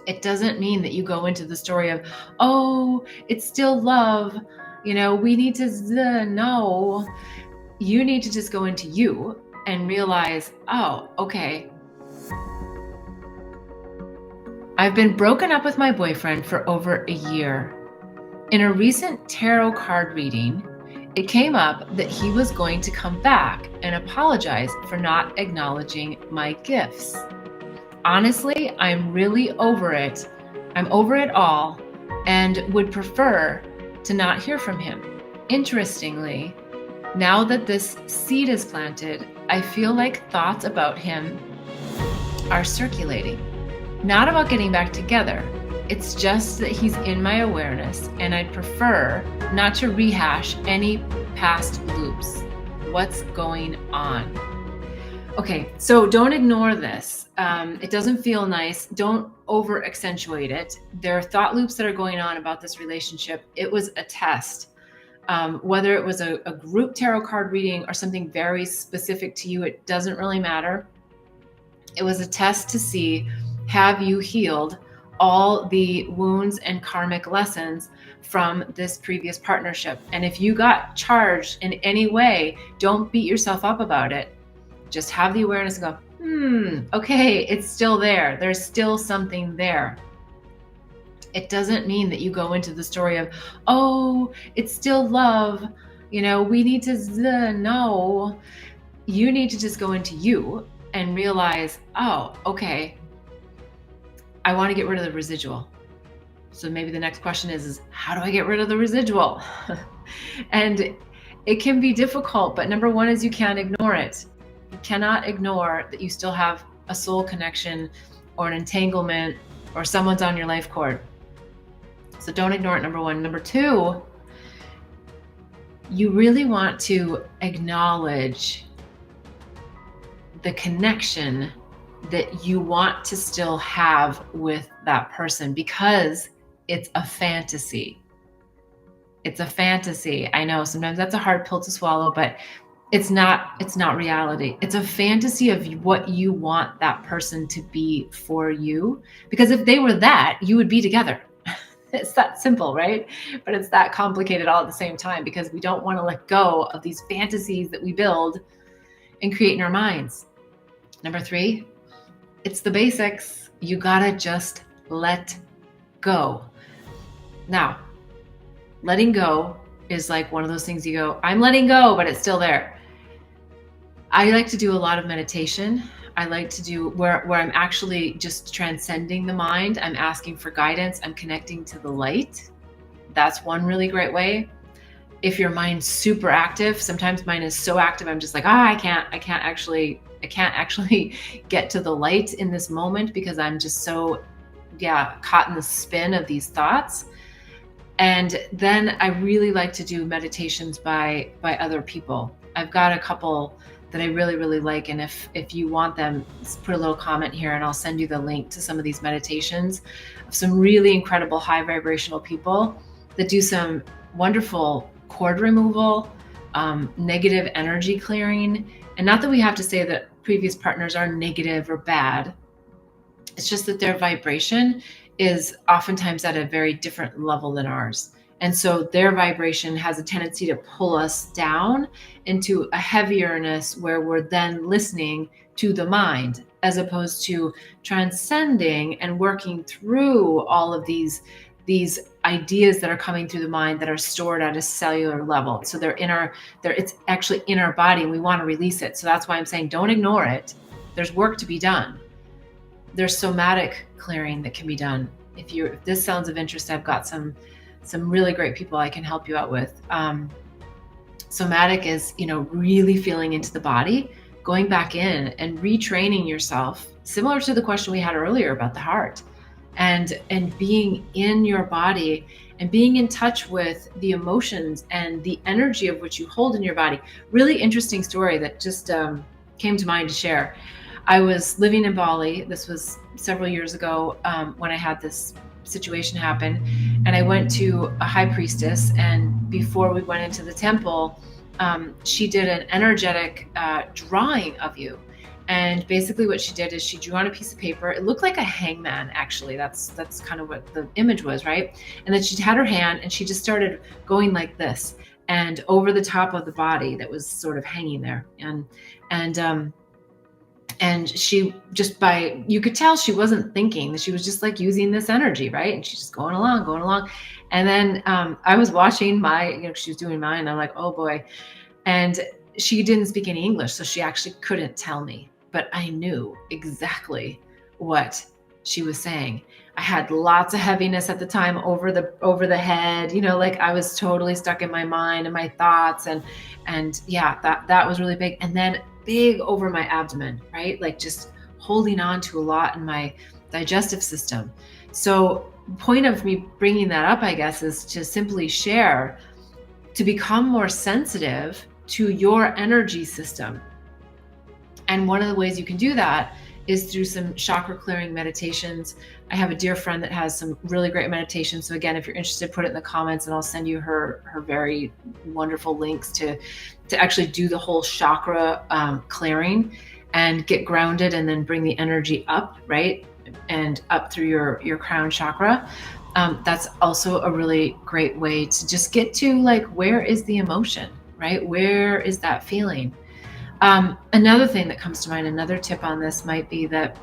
It doesn't mean that you go into the story of, oh, it's still love. We need to, no. You need to just go into you and realize, oh, okay. I've been broken up with my boyfriend for over a year. In a recent tarot card reading, it came up that he was going to come back and apologize for not acknowledging my gifts. Honestly, I'm really over it. I'm over it all and would prefer to not hear from him. Interestingly, now that this seed is planted, I feel like thoughts about him are circulating. Not about getting back together. It's just that he's in my awareness, and I'd prefer not to rehash any past loops. What's going on? Okay, so don't ignore this. It doesn't feel nice. Don't over accentuate it. There are thought loops that are going on about this relationship. It was a test. Whether it was a group tarot card reading or something very specific to you, it doesn't really matter. It was a test to see, have you healed all the wounds and karmic lessons from this previous partnership? And if you got charged in any way, don't beat yourself up about it. Just have the awareness and go, okay, it's still there. There's still something there. It doesn't mean that you go into the story of, oh, it's still love. We need to, no. You need to just go into you and realize, oh, okay, I want to get rid of the residual. So maybe the next question is how do I get rid of the residual? And it can be difficult, but number one is you can't ignore it. You cannot ignore that you still have a soul connection or an entanglement or someone's on your life cord. So don't ignore it, number one. Number two, you really want to acknowledge the connection that you want to still have with that person, because it's a fantasy. It's a fantasy. I know sometimes that's a hard pill to swallow, but it's not reality. It's a fantasy of what you want that person to be for you. Because if they were that, you would be together. It's that simple, right? But it's that complicated all at the same time, because we don't want to let go of these fantasies that we build and create in our minds. Number three, it's the basics. You gotta just let go. Now, letting go is like one of those things you go, I'm letting go, but it's still there. I like to do a lot of meditation. I like to do where I'm actually just transcending the mind. I'm asking for guidance. I'm connecting to the light. That's one really great way. If your mind's super active, sometimes mine is so active, I'm just like, I can't actually get to the light in this moment because I'm just so, caught in the spin of these thoughts. And then I really like to do meditations by other people. I've got a couple that I really, really like. And if you want them, put a little comment here and I'll send you the link to some of these meditations of some really incredible high vibrational people that do some wonderful cord removal, negative energy clearing. And not that we have to say that previous partners are negative or bad. It's just that their vibration is oftentimes at a very different level than ours. And so their vibration has a tendency to pull us down into a heavierness where we're then listening to the mind, as opposed to transcending and working through all of these ideas that are coming through the mind that are stored at a cellular level. So it's actually in our body and we want to release it. So that's why I'm saying don't ignore it. There's work to be done. There's somatic clearing that can be done. If this sounds of interest, I've got some really great people I can help you out with. Somatic is, really feeling into the body, going back in and retraining yourself, similar to the question we had earlier about the heart, and being in your body and being in touch with the emotions and the energy of which you hold in your body. Really interesting story that just came to mind to share. I was living in Bali. This was several years ago when I had this situation happen, and I went to a high priestess, and before we went into the temple, she did an energetic drawing of you, And basically what she did is she drew on a piece of paper. It looked like a hangman, actually. That's kind of what the image was, right? And then she had her hand and she just started going like this and over the top of the body that was sort of hanging there. And she just you could tell she wasn't thinking, that she was just like using this energy, right? And she's just going along. And then I was watching she was doing mine. And I'm like, oh boy. And she didn't speak any English, so she actually couldn't tell me, but I knew exactly what she was saying. I had lots of heaviness at the time over the head, like I was totally stuck in my mind and my thoughts, and yeah, that was really big. And then big over my abdomen, right? Like just holding on to a lot in my digestive system. So point of me bringing that up, I guess, is to simply share, to become more sensitive to your energy system. And one of the ways you can do that is through some chakra clearing meditations. I have a dear friend that has some really great meditations. So again, if you're interested, put it in the comments and I'll send you her very wonderful links to actually do the whole chakra clearing and get grounded and then bring the energy up, right? And up through your crown chakra. That's also a really great way to just get to like, where is the emotion, right? Where is that feeling? Another thing that comes to mind, another tip on this might be that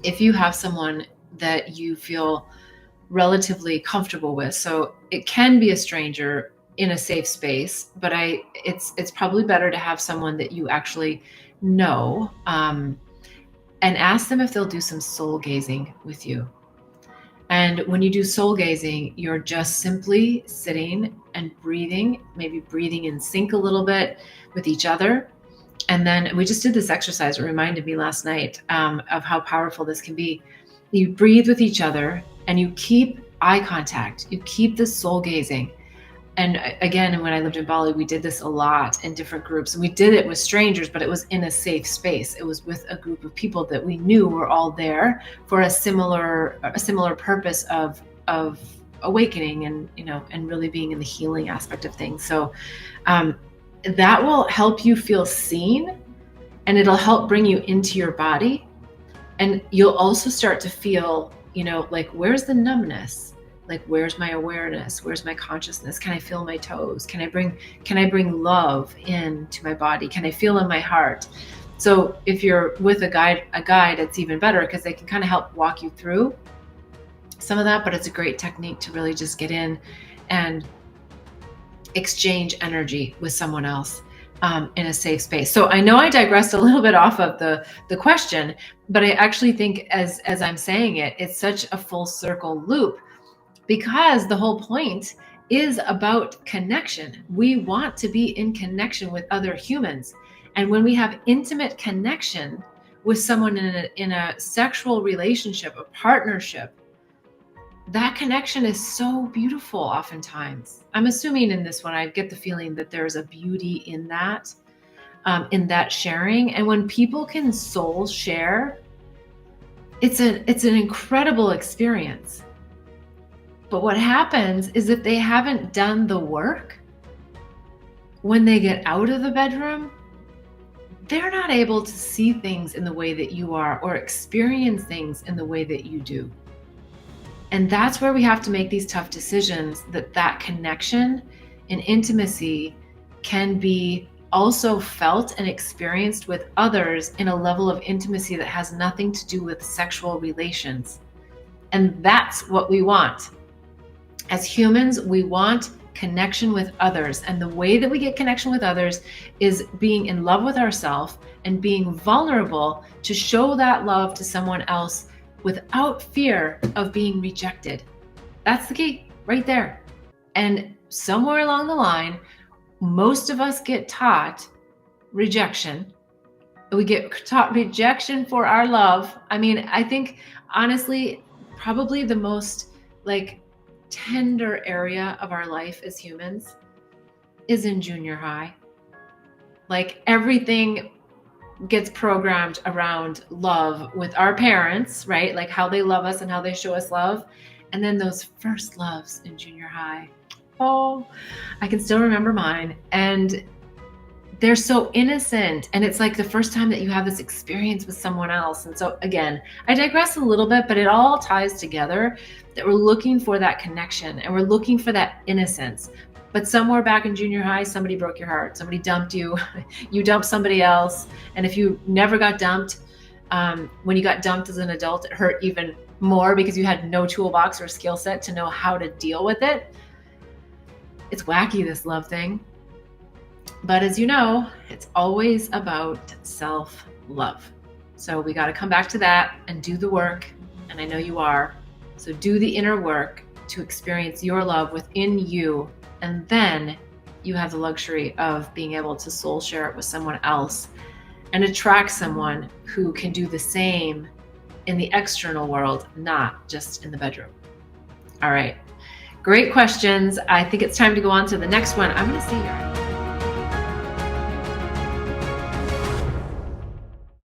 if you have someone that you feel relatively comfortable with, so it can be a stranger in a safe space, but it's probably better to have someone that you actually know, and ask them if they'll do some soul gazing with you. And when you do soul gazing, you're just simply sitting and breathing, maybe breathing in sync a little bit with each other. And then we just did this exercise. It reminded me last night of how powerful this can be. You breathe with each other and you keep eye contact. You keep the soul gazing. And again, when I lived in Bali, we did this a lot in different groups, and we did it with strangers, but it was in a safe space. It was with a group of people that we knew were all there for a similar purpose of awakening and, and really being in the healing aspect of things. So that will help you feel seen, and it'll help bring you into your body. And you'll also start to feel, like, where's the numbness? Like, where's my awareness? Where's my consciousness? Can I feel my toes? Can I bring love into my body? Can I feel in my heart? So if you're with a guide, it's even better, because they can kind of help walk you through some of that. But it's a great technique to really just get in and exchange energy with someone else in a safe space. So I know I digressed a little bit off of the question, but I actually think as I'm saying it, it's such a full circle loop, because the whole point is about connection. We want to be in connection with other humans. And when we have intimate connection with someone in a sexual relationship, a partnership, that connection is so beautiful oftentimes. I'm assuming in this one, I get the feeling that there's a beauty in that sharing. And when people can soul share, it's an incredible experience. But what happens is, if they haven't done the work, when they get out of the bedroom, they're not able to see things in the way that you are, or experience things in the way that you do. And that's where we have to make these tough decisions, that connection and intimacy can be also felt and experienced with others in a level of intimacy that has nothing to do with sexual relations. And that's what we want. As humans, we want connection with others. And the way that we get connection with others is being in love with ourselves and being vulnerable to show that love to someone else without fear of being rejected. That's the key right there. And somewhere along the line, most of us get taught rejection. We get taught rejection for our love. I mean, I think honestly, probably the most tender area of our life as humans is in junior high. Everything gets programmed around love with our parents, right? Like how they love us and how they show us love. And then those first loves in junior high. Oh, I can still remember mine. And they're so innocent, and it's like the first time that you have this experience with someone else. And so again, I digress a little bit, but it all ties together that we're looking for that connection and we're looking for that innocence. But somewhere back in junior high, somebody broke your heart, somebody dumped you, you dumped somebody else. And if you never got dumped, when you got dumped as an adult, it hurt even more because you had no toolbox or skill set to know how to deal with it. It's wacky, this love thing. But as you know, it's always about self-love. So we got to come back to that and do the work. And I know you are. So do the inner work to experience your love within you. And then you have the luxury of being able to soul share it with someone else and attract someone who can do the same in the external world, not just in the bedroom. All right. Great questions. I think it's time to go on to the next one. I'm going to see you.